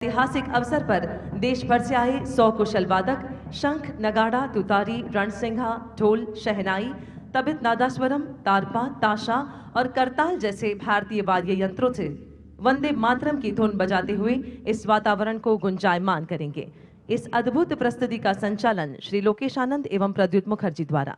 ऐतिहासिक अवसर पर देश भर से आए 100 कुशल वादक शंख, नगाड़ा, तुतारी, रणसिंघा, ढोल, शहनाई, तबित, नादास्वरम, तारपा, ताशा और करताल जैसे भारतीय वाद्य यंत्रों से वंदे मातरम की धुन बजाते हुए इस वातावरण को गुंजायमान करेंगे। इस अद्भुत प्रस्तुति का संचालन श्री लोकेश आनंद एवं प्रद्युत मुखर्जी द्वारा।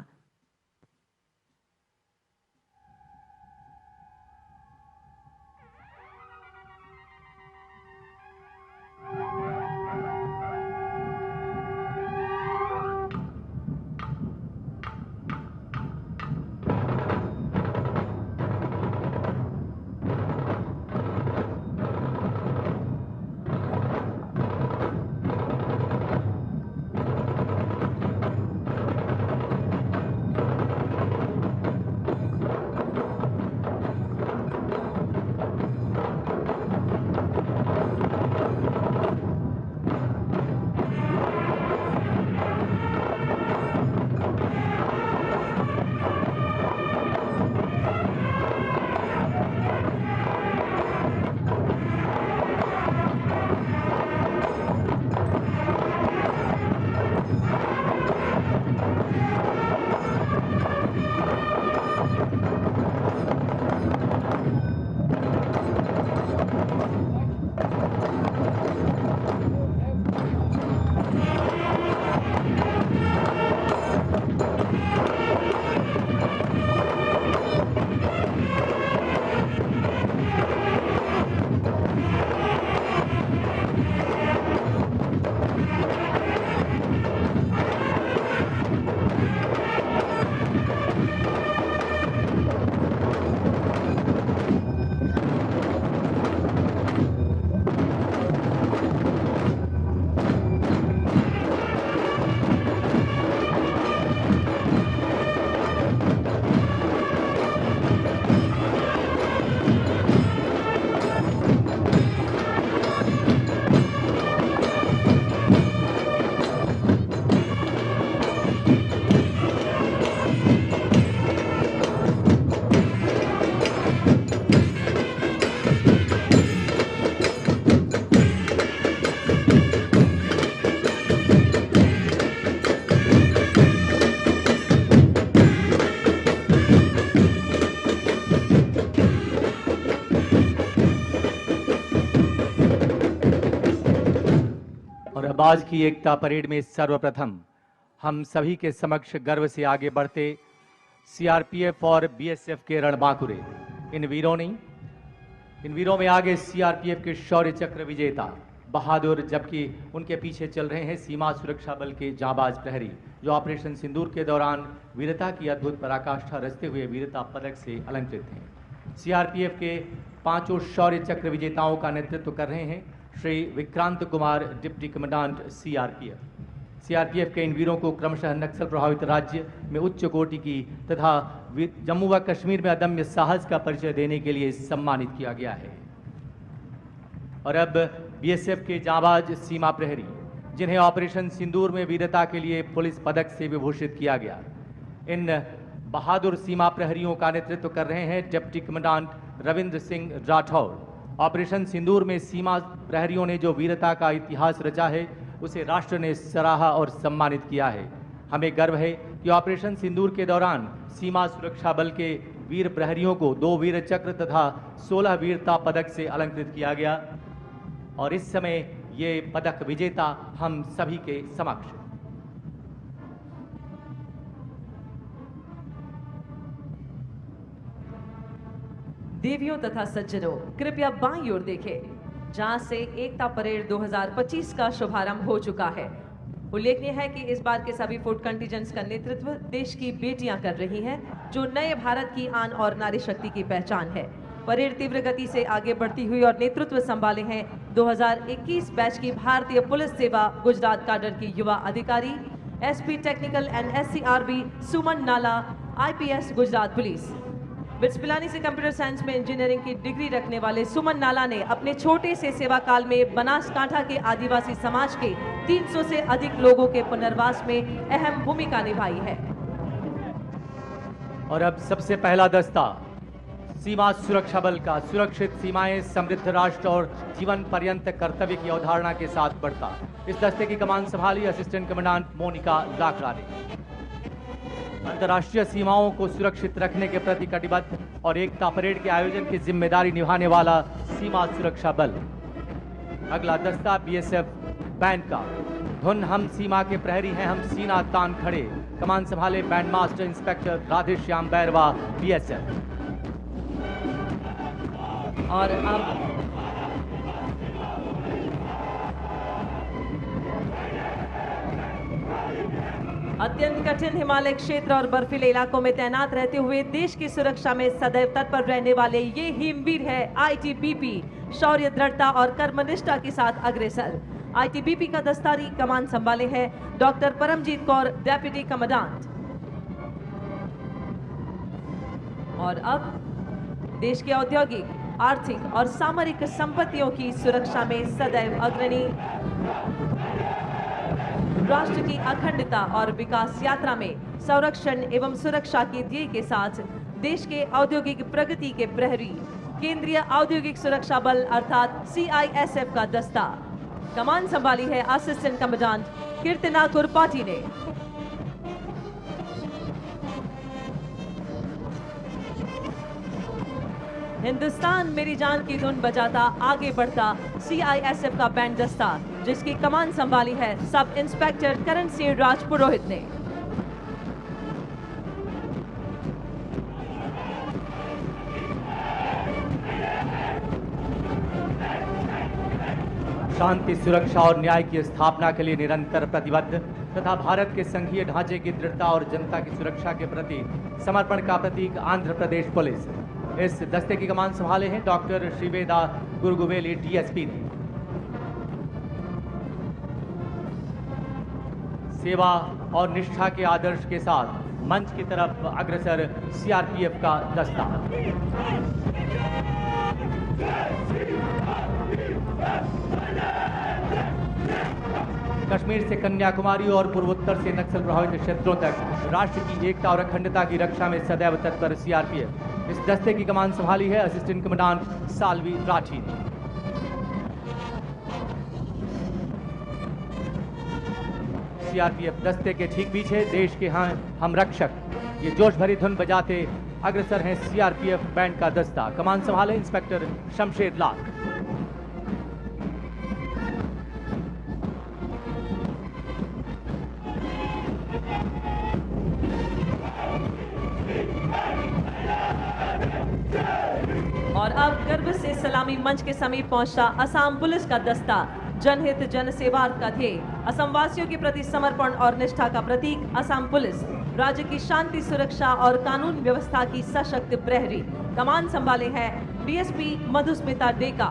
और अब आज की एकता परेड में सर्वप्रथम हम सभी के समक्ष गर्व से आगे बढ़ते सीआरपीएफ और बीएसएफ के रणबांकुरे इन वीरों में आगे सीआरपीएफ के शौर्य चक्र विजेता बहादुर, जबकि उनके पीछे चल रहे हैं सीमा सुरक्षा बल के जांबाज प्रहरी जो ऑपरेशन सिंदूर के दौरान वीरता की अद्भुत पराकाष्ठा रचते हुए वीरता पदक से अलंकृत हैं। सीआरपीएफ के पांचों शौर्य चक्र विजेताओं का नेतृत्व कर रहे हैं Shri Vikrant Kumar, deputy commandant CRPF. CRPF के इन वीरों को क्रमशः नक्सल प्रभावित राज्य में उच्च कोटि की तथा जम्मू व कश्मीर में अदम्य साहस का परिचय देने के लिए सम्मानित किया गया है। और अब बीएसएफ के जांबाज सीमा प्रहरी जिन्हें ऑपरेशन सिंदूर में वीरता के लिए पुलिस पदक से विभूषित किया गया, इन बहादुर सीमा प्रहरियों का नेतृत्व कर रहे हैं deputy commandant Ravindra Singh Rathore. Operation Sindoor में सीमा प्रहरियों ने जो वीरता का इतिहास रचा है उसे राष्ट्र ने सराहा और सम्मानित किया है। हमें गर्व है कि ऑपरेशन सिंदूर के दौरान सीमा सुरक्षा बल के वीर प्रहरियों को 2 वीर चक्र तथा 16 वीरता पदक से अलंकृत किया गया और इस समय ये पदक विजेता हम सभी के समक्ष। देवियों तथा सज्जनों, कृपया बाईं ओर देखें, जहां से एकता परेड 2025 का शुभारंभ हो चुका है। उल्लेखनीय है कि इस बार के सभी फुट कंटिजेंट्स का नेतृत्व देश की बेटियां कर रही हैं, जो नए भारत की आन और नारी शक्ति की पहचान है। परेड तीव्र गति से आगे बढ़ती हुई और नेतृत्व संभाले हैं 2021 बैच की भारतीय पुलिस सेवा गुजरात काडर की युवा अधिकारी एसपी टेक्निकल एंड एससीआरबी सुमन नाला, IPS Gujarat police. Bits Pilani से कंप्यूटर साइंस में इंजीनियरिंग की डिग्री रखने वाले सुमन नाला ने अपने छोटे से सेवा काल में बनासकांठा के आदिवासी समाज के 300 से अधिक लोगों के पुनर्वास में अहम भूमिका निभाई है। और अब सबसे पहला दस्ता सीमा सुरक्षा बल का सुरक्षित सीमाएं समृद्ध राष्ट्र और जीवन पर्यंत कर्तव्य की अवधारणा के साथ बढ़ता। इस दस्ते की कमान संभाली असिस्टेंट कमांडेंट मोनिका लाकड़ा ने। अंतर्राष्ट्रीय सीमाओं को सुरक्षित रखने के प्रति कटिबद्ध और एकता परेड के आयोजन की जिम्मेदारी निभाने वाला सीमा सुरक्षा बल। अगला दस्ता बीएसएफ बैंड का। धुन हम सीमा के प्रहरी हैं, हम सीना तान खड़े। कमान संभाले band master inspector Radheshyam Bairwa BSF. और अब अत्यंत कठिन हिमालय क्षेत्र और बर्फीले इलाकों में तैनात रहते हुए देश की सुरक्षा में सदैव तत्पर रहने वाले ये हिमवीर है आईटीबीपी। शौर्य, दृढ़ता और कर्मनिष्ठा के साथ अग्रसर। आईटीबीपी का दस्तारी कमान संभाले है doctor Paramjit Kaur, deputy commandant. और अब देश के औद्योगिक, आर्थिक और सामरिक संपत्तियों की सुरक्षा में सदैव अग्रणी, राष्ट्र की अखंडता और विकास यात्रा में संरक्षण एवं सुरक्षा के ध्येय के साथ देश के औद्योगिक प्रगति के प्रहरी, केंद्रीय औद्योगिक सुरक्षा बल अर्थात सीआईएसएफ का दस्ता। कमान संभाली है असिस्टेंट कमांडेंट कीर्तना कुरपाटी ने। हिंदुस्तान मेरी जान की धुन बजाता आगे बढ़ता सीआईएसएफ का बैंड दस्ता, जिसकी कमान संभाली है सब इंस्पेक्टर करण सिंह राजपुरोहित ने। शांति, सुरक्षा और न्याय की स्थापना के लिए निरंतर प्रतिबद्ध तथा भारत के संघीय ढांचे की दृढ़ता और जनता की सुरक्षा के प्रति समर्पण का प्रतीक आंध्र प्रदेश पुलिस। इस दस्ते की कमान संभाले हैं डॉक्टर श्रीवेदा गुरुगुवेली डीएसपी ने। सेवा और निष्ठा के आदर्श के साथ मंच की तरफ अग्रसर सीआरपीएफ का दस्ता। कश्मीर से कन्याकुमारी और पूर्वोत्तर से नक्सल प्रभावित क्षेत्रों तक राष्ट्र की एकता और अखंडता की रक्षा में सदैव तत्पर सीआरपीएफ। इस दस्ते की कमान संभाली है असिस्टेंट कमांडेंट सालवी राठी ने। सीआरपीएफ दस्ते के ठीक पीछे देश के हम रक्षक ये जोश भरी धुन बजाते अग्रसर हैं सीआरपीएफ बैंड का दस्ता। कमान संभाले इंस्पेक्टर शमशेर लाल। और अब गर्व से सलामी मंच के समीप पहुंचा असम पुलिस का दस्ता। जनहित जन सेवार्थ का ध्येय, असम वासियों के प्रति समर्पण और निष्ठा का प्रतीक असम पुलिस। राज्य की शांति, सुरक्षा और कानून व्यवस्था की सशक्त प्रहरी। कमान संभाले हैं डीएसपी मधुस्मिता डेका।